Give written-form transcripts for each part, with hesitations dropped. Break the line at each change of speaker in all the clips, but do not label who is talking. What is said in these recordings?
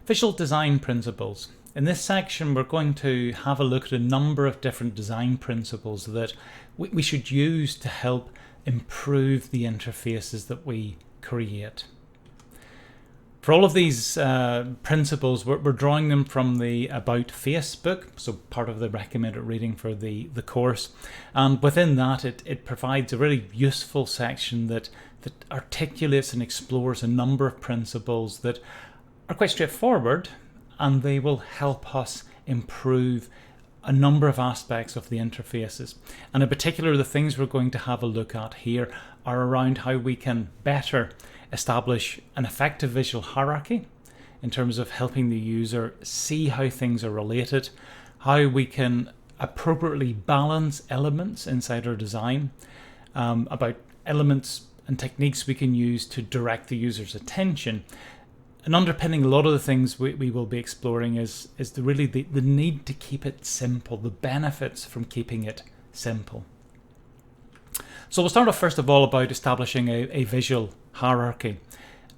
Visual design principles. In this section, we're going to have a look at a number of different design principles that we should use to help improve the interfaces that we create. For all of these principles, we're drawing them from the About Face book, so part of the recommended reading for the course. And within that, it provides a really useful section that articulates and explores a number of principles that are quite straightforward, and they will help us improve a number of aspects of the interfaces. And in particular, the things we're going to have a look at here are around how we can better establish an effective visual hierarchy in terms of helping the user see how things are related, how we can appropriately balance elements inside our design, about elements and techniques we can use to direct the user's attention. And underpinning a lot of the things we will be exploring is the need to keep it simple, the benefits from keeping it simple. So we'll start off first of all about establishing a visual hierarchy.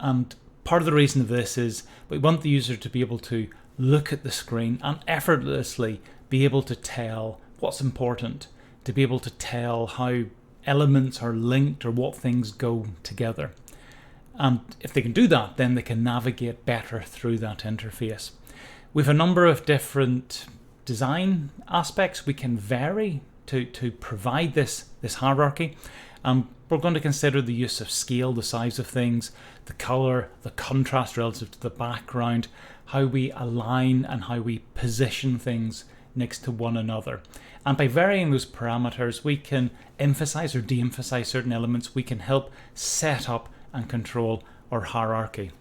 And part of the reason of this is we want the user to be able to look at the screen and effortlessly be able to tell what's important, to be able to tell how elements are linked or what things go together. And if they can do that, then they can navigate better through that interface. We have a number of different design aspects we can vary to provide this hierarchy. We're going to consider the use of scale, the size of things, the color, the contrast relative to the background, how we align and how we position things next to one another. And by varying those parameters, we can emphasize or de-emphasize certain elements. We can help set up and control our hierarchy.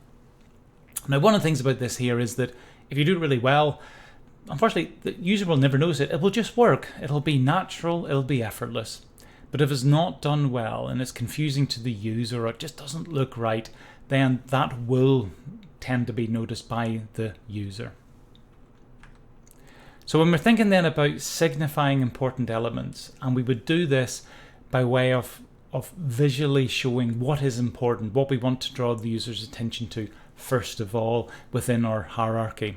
Now, one of the things about this here is that if you do it really well, unfortunately, the user will never notice it. It will just work. It'll be natural. It'll be effortless. But if it's not done well and it's confusing to the user or it just doesn't look right, then that will tend to be noticed by the user. So when we're thinking then about signifying important elements, and we would do this by way of visually showing what is important, what we want to draw the user's attention to first of all within our hierarchy.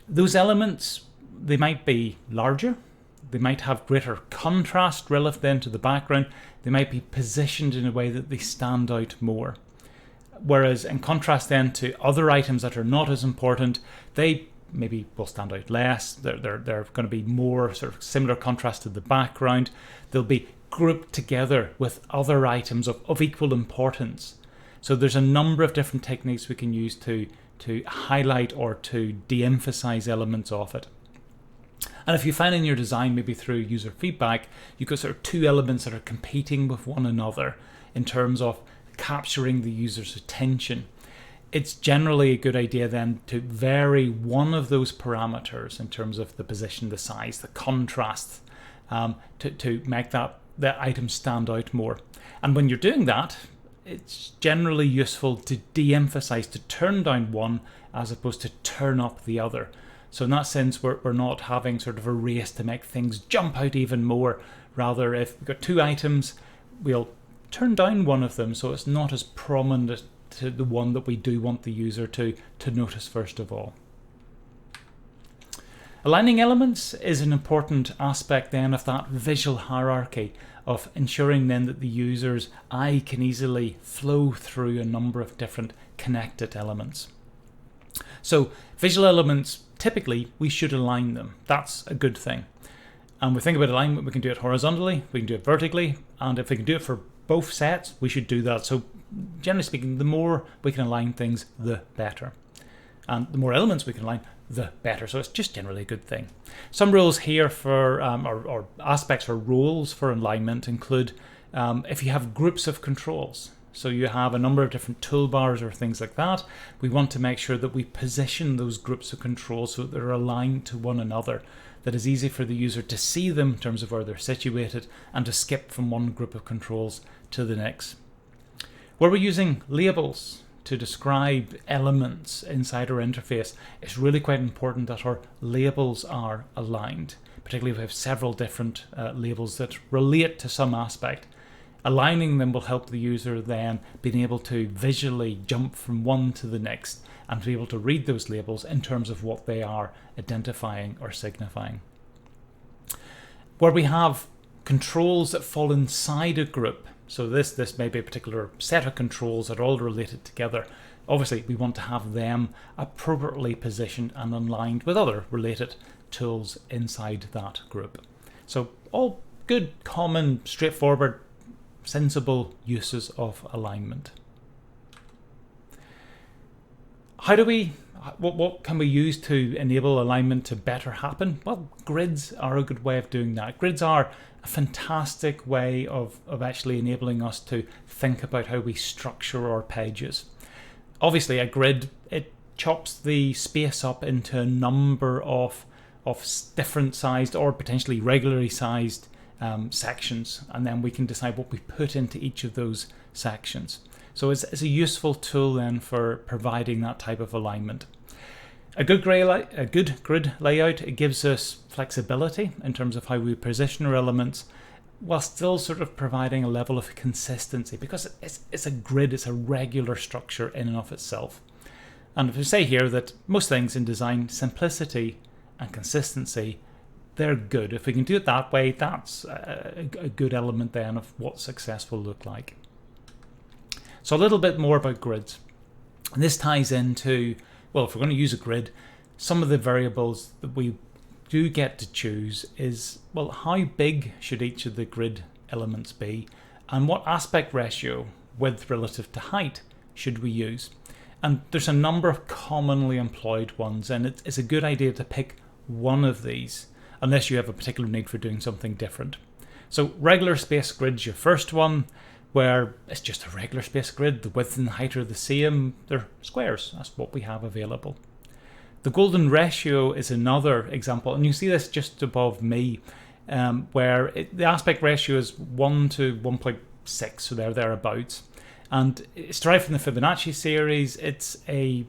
Those elements, they might be larger, they might have greater contrast relative then to the background, they might be positioned in a way that they stand out more. Whereas in contrast then to other items that are not as important, they maybe will stand out less, they're going to be more sort of similar contrast to the background, they'll be grouped together with other items of equal importance. So there's a number of different techniques we can use to highlight or to de-emphasize elements of it. And if you find in your design, maybe through user feedback, you've got sort of two elements that are competing with one another in terms of capturing the user's attention, it's generally a good idea then to vary one of those parameters in terms of the position, the size, the contrast, to make that item stand out more. And when you're doing that, it's generally useful to de-emphasize, to turn down one as opposed to turn up the other. So in that sense, we're not having sort of a race to make things jump out even more. Rather, if we've got two items, we'll turn down one of them so it's not as prominent to the one that we do want the user to notice first of all. Aligning elements is an important aspect then of that visual hierarchy, of ensuring then that the user's eye can easily flow through a number of different connected elements. So visual elements, typically we should align them. That's a good thing. And we think about alignment, we can do it horizontally, we can do it vertically, and if we can do it for both sets, we should do that. So generally speaking, the more we can align things, the better. And the more elements we can align, the better. So it's just generally a good thing. Some rules here for, or aspects or rules for alignment include if you have groups of controls. So you have a number of different toolbars or things like that. We want to make sure that we position those groups of controls so that they're aligned to one another, that is easy for the user to see them in terms of where they're situated and to skip from one group of controls to the next. Where we're using labels to describe elements inside our interface, it's really quite important that our labels are aligned. Particularly if we have several different labels that relate to some aspect. Aligning them will help the user then being able to visually jump from one to the next and to be able to read those labels in terms of what they are identifying or signifying. Where we have controls that fall inside a group, so this may be a particular set of controls that are all related together. Obviously, we want to have them appropriately positioned and aligned with other related tools inside that group. So all good, common, straightforward, sensible uses of alignment. What can we use to enable alignment to better happen? Well, grids are a good way of doing that. Grids are a fantastic way of actually enabling us to think about how we structure our pages. Obviously, a grid, it chops the space up into a number of different sized or potentially regularly sized sections, and then we can decide what we put into each of those sections. So it's a useful tool then for providing that type of alignment. A good grid layout, it gives us flexibility in terms of how we position our elements, while still sort of providing a level of consistency, because it's a grid, it's a regular structure in and of itself. And if we say here that most things in design, simplicity and consistency, they're good. If we can do it that way, that's a good element then of what success will look like. So a little bit more about grids. And this ties into, well, if we're going to use a grid, some of the variables that we do get to choose is, well, how big should each of the grid elements be, and what aspect ratio, width relative to height, should we use? And there's a number of commonly employed ones, and it's a good idea to pick one of these, unless you have a particular need for doing something different. So regular space grid's your first one, where it's just a regular space grid, the width and the height are the same, they're squares, that's what we have available. The golden ratio is another example, and you see this just above me, where the aspect ratio is 1 to 1.6, so they're thereabouts. And it's derived from the Fibonacci series. It's a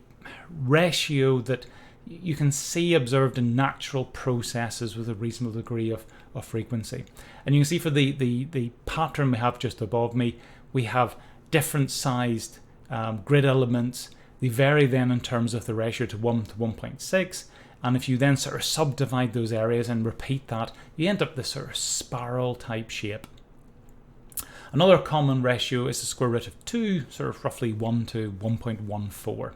ratio that you can see observed in natural processes with a reasonable degree of frequency. And you can see for the pattern we have just above me, we have different sized grid elements. They vary then in terms of the ratio to 1 to 1.6. And if you then sort of subdivide those areas and repeat that, you end up this sort of spiral type shape. Another common ratio is the square root of 2, sort of roughly 1 to 1.14.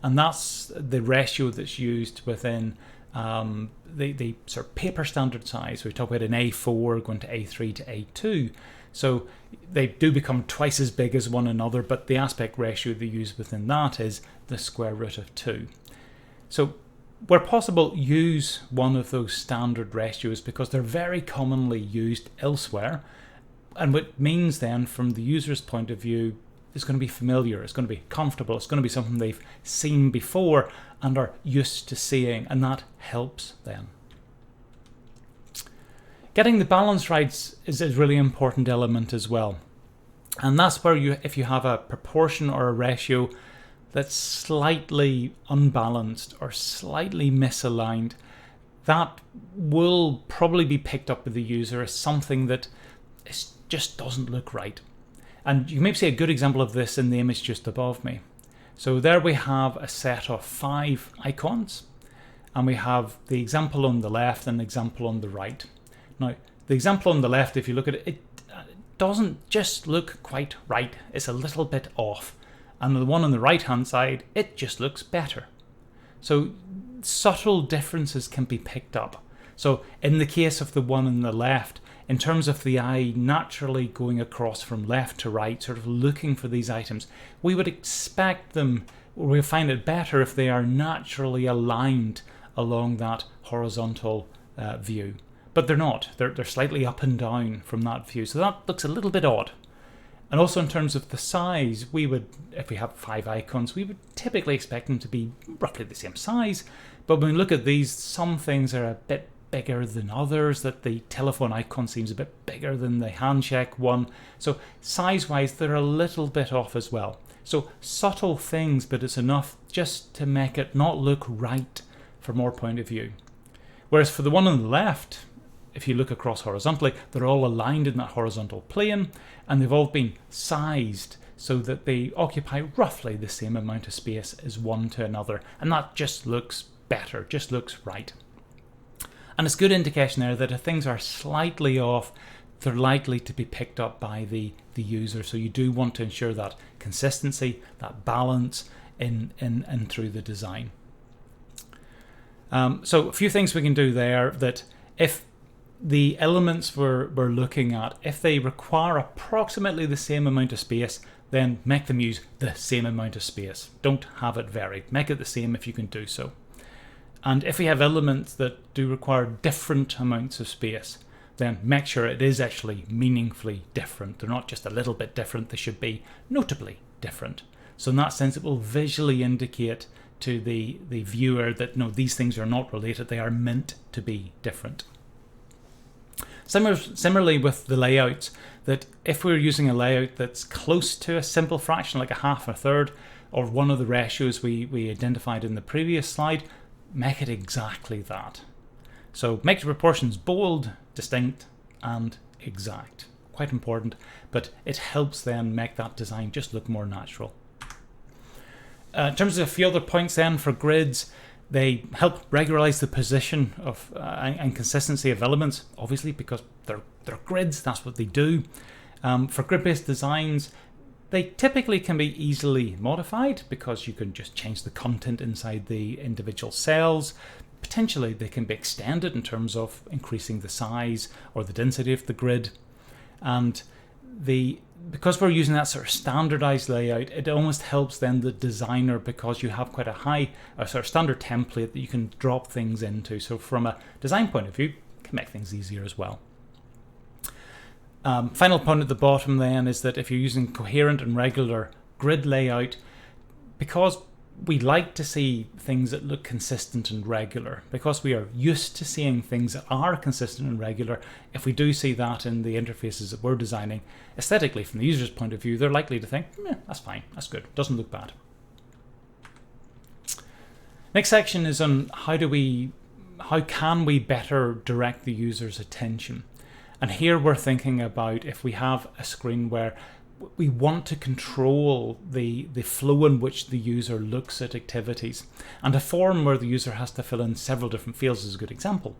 And that's the ratio that's used within the sort of paper standard size. We talk about an A4 going to A3 to A2. So they do become twice as big as one another, but the aspect ratio they use within that is the square root of 2. So where possible, use one of those standard ratios because they're very commonly used elsewhere. And what means then, from the user's point of view, it's going to be familiar, it's going to be comfortable, it's going to be something they've seen before and are used to seeing, and that helps them. Getting the balance right is a really important element as well. And that's where if you have a proportion or a ratio that's slightly unbalanced or slightly misaligned, that will probably be picked up by the user as something that just doesn't look right. And you may see a good example of this in the image just above me. So there we have a set of 5 icons, and we have the example on the left and the example on the right. Now, the example on the left, if you look at it, it doesn't just look quite right. It's a little bit off. And the one on the right-hand side, it just looks better. So subtle differences can be picked up. So in the case of the one on the left, in terms of the eye naturally going across from left to right, sort of looking for these items, we would expect them, or we'll find it better if they are naturally aligned along that horizontal view. But they're not. They're slightly up and down from that view. So that looks a little bit odd. And also in terms of the size, we would, if we have 5 icons, we would typically expect them to be roughly the same size. But when we look at these, some things are a bit bigger than others, that the telephone icon seems a bit bigger than the handshake one. So size-wise, they're a little bit off as well. So subtle things, but it's enough just to make it not look right from our point of view. Whereas for the one on the left, if you look across horizontally, they're all aligned in that horizontal plane, and they've all been sized so that they occupy roughly the same amount of space as one to another, and that just looks better, just looks right. And it's good indication there that if things are slightly off, they're likely to be picked up by the user. So you do want to ensure that consistency, that balance in through the design. So a few things we can do there, that if the elements we're looking at, if they require approximately the same amount of space, then make them use the same amount of space. Don't have it vary. Make it the same if you can do so. And if we have elements that do require different amounts of space, then make sure it is actually meaningfully different. They're not just a little bit different, they should be notably different. So in that sense, it will visually indicate to the viewer that no, these things are not related, they are meant to be different. Similarly with the layouts, that if we're using a layout that's close to a simple fraction, like a half or a third, or one of the ratios we identified in the previous slide, make it exactly that. So make the proportions bold, distinct, and exact. Quite important, but it helps then make that design just look more natural. In terms of a few other points then for grids, they help regularize the position of and consistency of elements, obviously because they're grids, that's what they do. For grid-based designs, they typically can be easily modified because you can just change the content inside the individual cells. Potentially they can be extended in terms of increasing the size or the density of the grid. And because we're using that sort of standardized layout, it almost helps then the designer, because you have quite a high sort of standard template that you can drop things into. So from a design point of view, it can make things easier as well. Final point at the bottom then is that if you're using coherent and regular grid layout, because we like to see things that look consistent and regular, because we are used to seeing things that are consistent and regular, if we do see that in the interfaces that we're designing, aesthetically from the user's point of view, they're likely to think, that's fine, that's good, doesn't look bad. Next section is on how can we better direct the user's attention. And here we're thinking about if we have a screen where we want to control the flow in which the user looks at activities. And a form where the user has to fill in several different fields is a good example.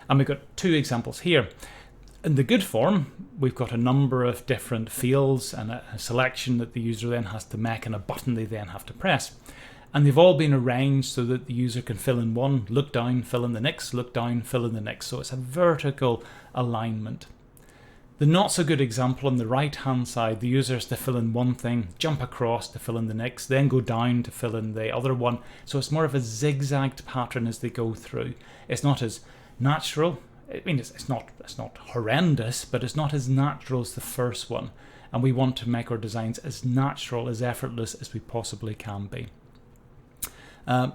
And we've got two examples here. In the good form, we've got a number of different fields and a selection that the user then has to make and a button they then have to press. And they've all been arranged so that the user can fill in one, look down, fill in the next, look down, fill in the next. So it's a vertical alignment. The not so good example on the right hand side, the user has to fill in one thing, jump across to fill in the next, then go down to fill in the other one. So it's more of a zigzagged pattern as they go through. It's not as natural. I mean, it's not horrendous, but it's not as natural as the first one. And we want to make our designs as natural, as effortless as we possibly can be.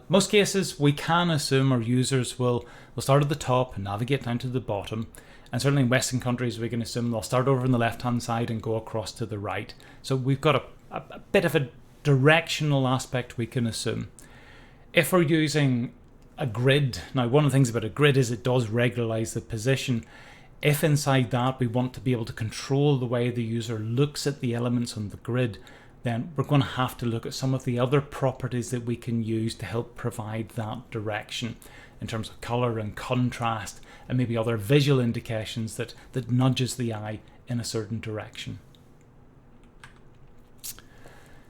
Most cases, we can assume our users will start at the top and navigate down to the bottom. And certainly in Western countries, we can assume they'll start over on the left-hand side and go across to the right. So we've got a bit of a directional aspect we can assume. If we're using a grid, now one of the things about a grid is it does regularize the position. If inside that we want to be able to control the way the user looks at the elements on the grid, then we're going to have to look at some of the other properties that we can use to help provide that direction in terms of color and contrast and maybe other visual indications that nudges the eye in a certain direction.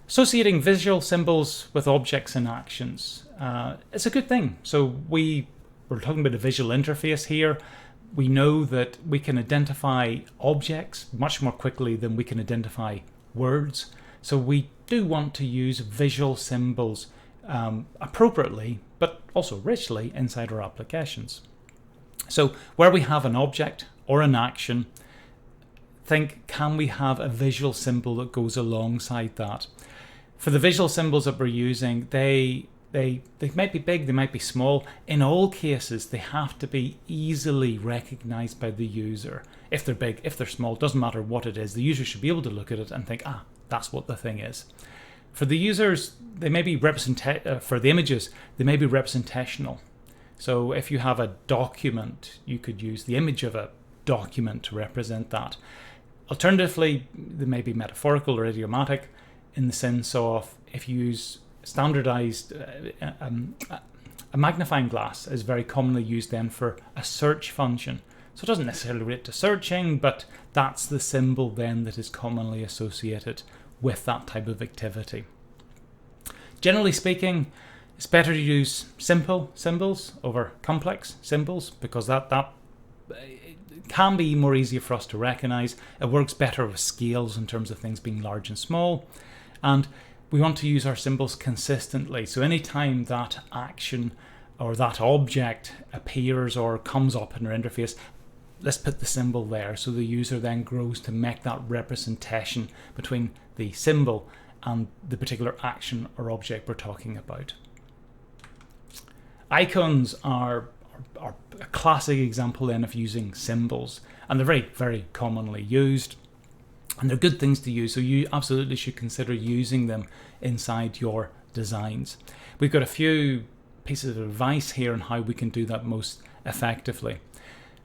Associating visual symbols with objects and actions. It's a good thing. So we're talking about a visual interface here. We know that we can identify objects much more quickly than we can identify words. So we do want to use visual symbols appropriately, but also richly inside our applications. So where we have an object or an action, think, can we have a visual symbol that goes alongside that? For the visual symbols that we're using, they might be big, they might be small. In all cases, they have to be easily recognized by the user. If they're big, if they're small, doesn't matter what it is, the user should be able to look at it and think, that's what the thing is. For the users, they may be for the images, they may be representational. So if you have a document, you could use the image of a document to represent that. Alternatively, they may be metaphorical or idiomatic. in the sense of if you use standardized, a magnifying glass is very commonly used then for a search function. So it doesn't necessarily relate to searching, but that's the symbol then that is commonly associated with that type of activity. Generally speaking, it's better to use simple symbols over complex symbols because that can be more easier for us to recognize. It works better with scales in terms of things being large and small. And we want to use our symbols consistently. So anytime that action or that object appears or comes up in our interface, let's put the symbol there so the user then grows to make that representation between the symbol and the particular action or object we're talking about. Icons are a classic example then of using symbols, and they're very, very commonly used, and they're good things to use, so you absolutely should consider using them inside your designs. We've got a few pieces of advice here on how we can do that most effectively.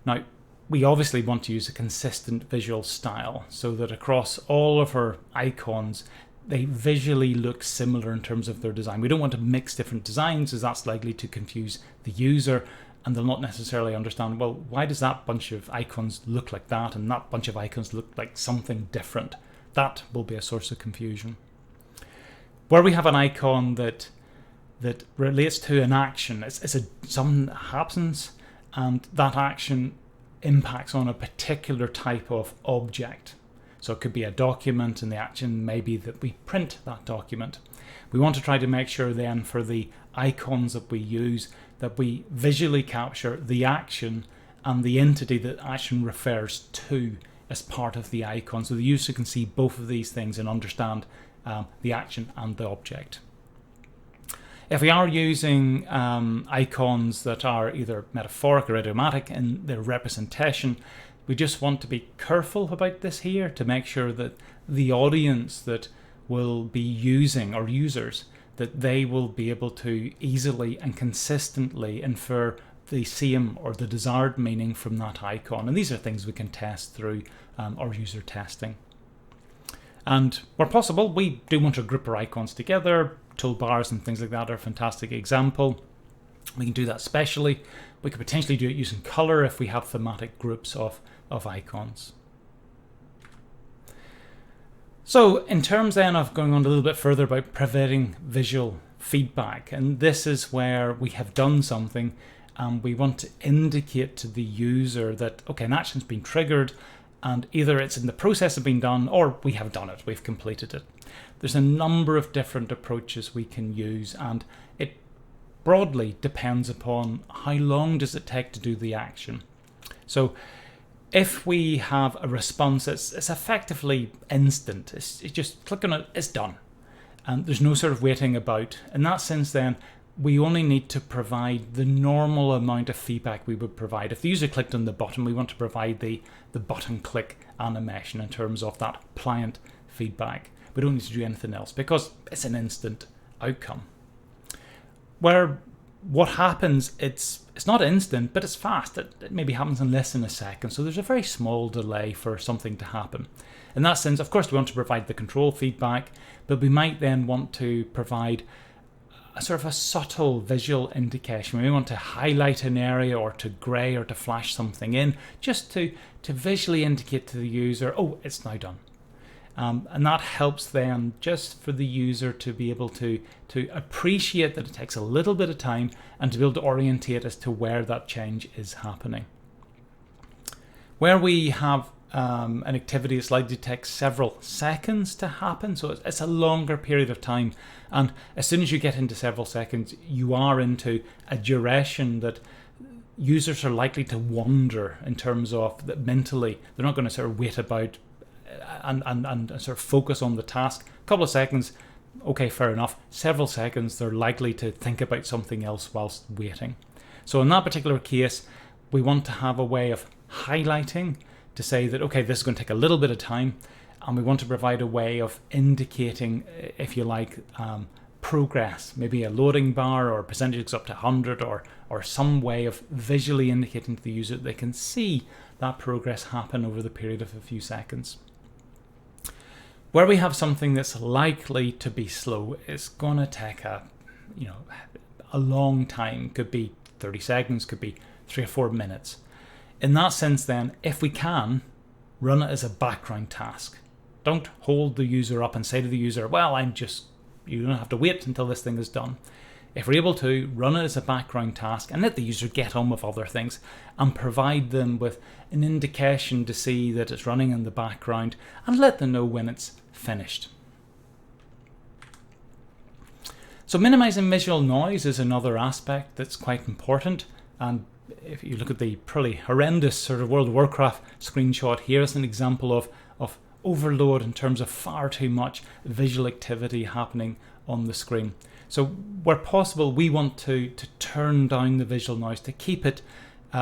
Now, we obviously want to use a consistent visual style so that across all of our icons they visually look similar in terms of their design. We don't want to mix different designs as that's likely to confuse the user and they'll not necessarily understand, well, why does that bunch of icons look like that and that bunch of icons look like something different? That will be a source of confusion. Where we have an icon that relates to an action, something that happens and that action impacts on a particular type of object. So it could be a document and the action may be that we print that document. We want to try to make sure then for the icons that we use that we visually capture the action and the entity that action refers to as part of the icon, so the user can see both of these things and understand the action and the object. If we are using icons that are either metaphoric or idiomatic in their representation, we just want to be careful about this here to make sure that the audience that will be using, or users, that they will be able to easily and consistently infer the same or the desired meaning from that icon. And these are things we can test through our user testing. And where possible, we do want to group our icons together. Toolbars and things like that are a fantastic example. We can do that specially. We could potentially do it using color if we have thematic groups of icons. So in terms then of going on a little bit further about providing visual feedback, and this is where we have done something and we want to indicate to the user that, okay, an action's been triggered and either it's in the process of being done or we have done it, we've completed it. There's a number of different approaches we can use, and it broadly depends upon how long does it take to do the action. So if we have a response that's effectively instant, it's just click on it, it's done. And there's no sort of waiting about. In that sense then, we only need to provide the normal amount of feedback we would provide. If the user clicked on the button, we want to provide the button click animation in terms of that pliant feedback. We don't need to do anything else because it's an instant outcome. Where what happens, it's not instant, but it's fast. It maybe happens in less than a second. So there's a very small delay for something to happen. In that sense, of course, we want to provide the control feedback, but we might then want to provide a sort of a subtle visual indication. We want to highlight an area or to grey or to flash something in just to visually indicate to the user, oh, it's now done. And that helps then just for the user to be able to appreciate that it takes a little bit of time and to be able to orientate as to where that change is happening. Where we have an activity that's likely to take several seconds to happen, so it's a longer period of time, and as soon as you get into several seconds you are into a duration that users are likely to wander in terms of that mentally they're not going to sort of wait about and sort of focus on the task. A couple of seconds, okay, fair enough. Several seconds, they're likely to think about something else whilst waiting. So in that particular case, we want to have a way of highlighting to say that, okay, this is going to take a little bit of time, and we want to provide a way of indicating, if you like, progress, maybe a loading bar or percentages up to 100 or some way of visually indicating to the user that they can see that progress happen over the period of a few seconds. Where we have something that's likely to be slow, it's going to take a long time. Could be 30 seconds, could be 3 or 4 minutes. In that sense then, if we can, run it as a background task. Don't hold the user up and say to the user, well, you don't have to wait until this thing is done. If we're able to, run it as a background task and let the user get on with other things and provide them with an indication to see that it's running in the background and let them know when it's finished. So minimizing visual noise is another aspect that's quite important, and if you look at the pretty horrendous sort of World of Warcraft screenshot here as an example of overload in terms of far too much visual activity happening on the screen. So where possible, we want to turn down the visual noise to keep it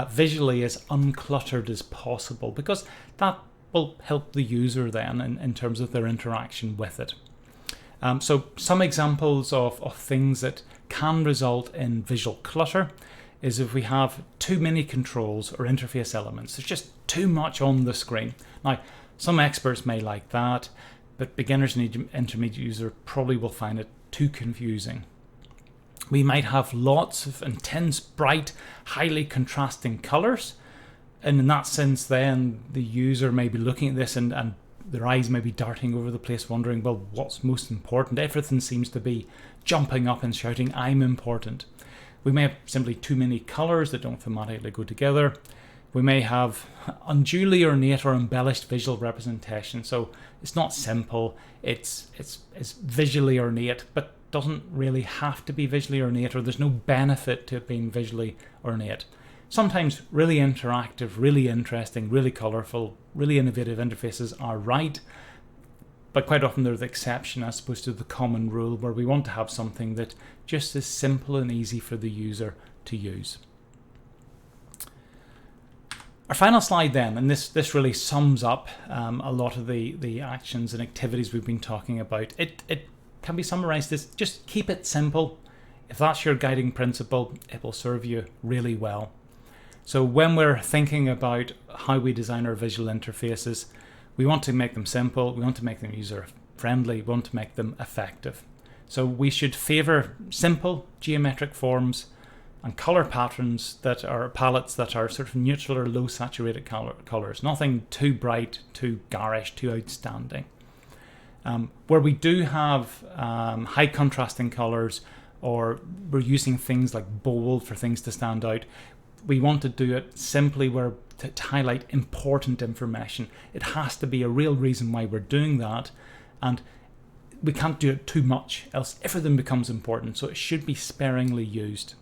visually as uncluttered as possible, because that will help the user then in terms of their interaction with it. So some examples of things that can result in visual clutter is if we have too many controls or interface elements. There's just too much on the screen. Now, some experts may like that, but beginners and intermediate users probably will find it too confusing. We might have lots of intense, bright, highly contrasting colors, and in that sense then the user may be looking at this and their eyes may be darting over the place wondering, well, what's most important? Everything seems to be jumping up and shouting, I'm important. We may have simply too many colors that don't thematically go together. We may have unduly ornate or embellished visual representation. So it's not simple, it's visually ornate, but doesn't really have to be visually ornate, or there's no benefit to it being visually ornate. Sometimes really interactive, really interesting, really colorful, really innovative interfaces are right, but quite often they're the exception as opposed to the common rule, where we want to have something that just is simple and easy for the user to use. Our final slide then, and this really sums up a lot of the actions and activities we've been talking about. It can be summarized as just keep it simple. If that's your guiding principle, it will serve you really well. So when we're thinking about how we design our visual interfaces, we want to make them simple, we want to make them user friendly, we want to make them effective. So we should favor simple geometric forms and color patterns that are palettes that are sort of neutral or low saturated colors. Nothing too bright, too garish, too outstanding. Where we do have high contrasting colors, or we're using things like bold for things to stand out, we want to do it simply to highlight important information. It has to be a real reason why we're doing that, and we can't do it too much, else everything becomes important, so it should be sparingly used.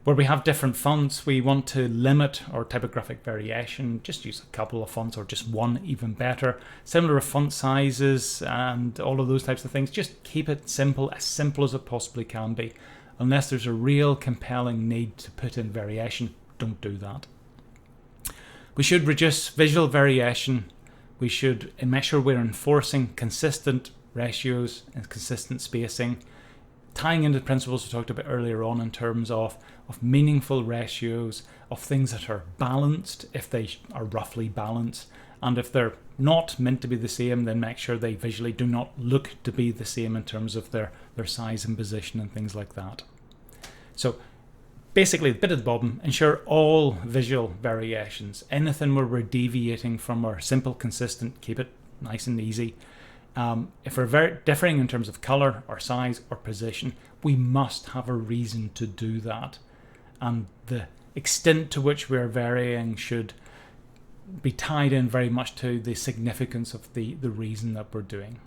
Where we have different fonts, we want to limit our typographic variation, just use a couple of fonts or just one, even better. Similar font sizes and all of those types of things, just keep it simple as it possibly can be. Unless there's a real compelling need to put in variation, don't do that. We should reduce visual variation. We should make sure we're enforcing consistent ratios and consistent spacing, tying into the principles we talked about earlier on in terms of meaningful ratios, of things that are balanced if they are roughly balanced, and if they're not meant to be the same, then make sure they visually do not look to be the same in terms of their size and position and things like that. So basically, the bit at the bottom, ensure all visual variations, anything where we're deviating from our simple, consistent, keep it nice and easy. If we're very differing in terms of color or size or position, we must have a reason to do that. And the extent to which we're varying should be tied in very much to the significance of the reason that we're doing.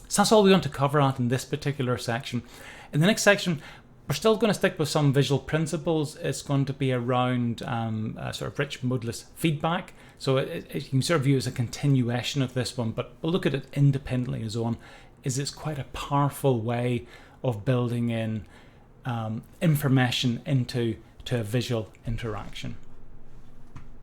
So that's all we want to cover out in this particular section. In the next section, we're still going to stick with some visual principles. It's going to be around sort of rich modeless feedback. So you can sort of view it as a continuation of this one, but we'll look at it independently as on. It's quite a powerful way of building in information into a visual interaction.